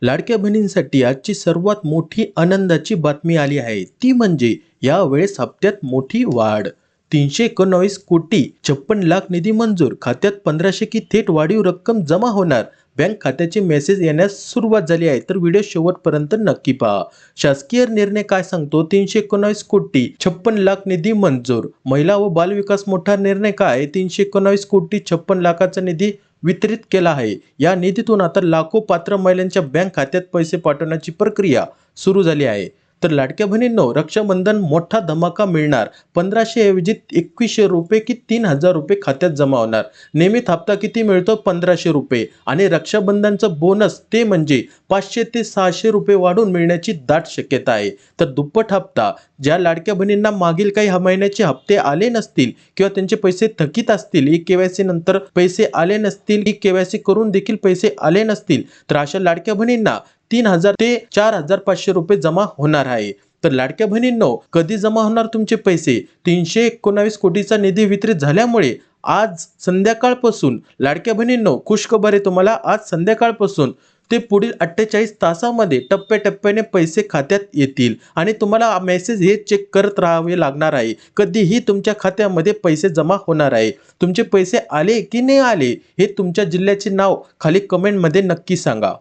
लाडक्या बहिणींसाठी आजची सर्वात मोठी आनंदाची बातमी आली आहे. ती म्हणजे यावेळेस हप्त्यात मोठी वाढ. 319 कोटी 56 लाख निधी मंजूर. खात्यात 1500 की थेट वाढीव रक्कम जमा होणार. बँक खात्याचे मेसेज येण्यास सुरुवात झाली आहे. तर व्हिडिओ शेवटपर्यंत नक्की पहा. शासकीय निर्णय काय सांगतो? 319 कोटी 56 लाख निधी मंजूर. महिला व बालविकास मोठा निर्णय काय? 319 कोटी 56 लाखाचा निधी वितरित केला आहे. या निधीतून आता लाखो पात्र महिलांच्या बँक खात्यात पैसे पाठवण्याची प्रक्रिया सुरू झाली आहे. तर लाडक्या बहिणींनो, रक्षाबंधन मोठा धमाका मिळणार. 1500 ऐवजी 2100 रुपये की 3000 रुपये खात्यात जमा होणार. नियमित हप्ता किती मिळतो? 1500 रुपये. आणि रक्षाबंधनचं बोनस ते म्हणजे 500 ते 600 रुपये वाढून मिळण्याची दाट शक्यता आहे. तर दुप्पट हप्ता. ज्या लाडक्या बहिणींना मागील काही महिन्याचे हप्ते आले नसतील किंवा त्यांचे पैसे थकीत असतील, ई-केवायसी नंतर पैसे आले नसतील, ई-केवायसी करून देखील पैसे आले नसतील, तर अशा लाडक्या बहिणींना 3000 ते 4500 रुपये जमा होणार आहे. तर लाडक्या बहिणींनो, कधी जमा होणार तुमचे पैसे? 319 कोटीचा निधी वितरित झाल्यामुळे आज संध्याकाळपासून लाडक्या बहिणींनो, खुशखबर आहे तुम्हाला. आज संध्याकाळपासून ते पुढील 48 तासामध्ये टप्प्याटप्प्याने पैसे खात्यात येतील आणि तुम्हाला मेसेज हे चेक करत राहावे लागणार आहे. कधीही तुमच्या खात्यामध्ये पैसे जमा होणार आहे. तुमचे पैसे आले की नाही आले हे तुमच्या जिल्ह्याचे नाव खाली कमेंटमध्ये नक्की सांगा.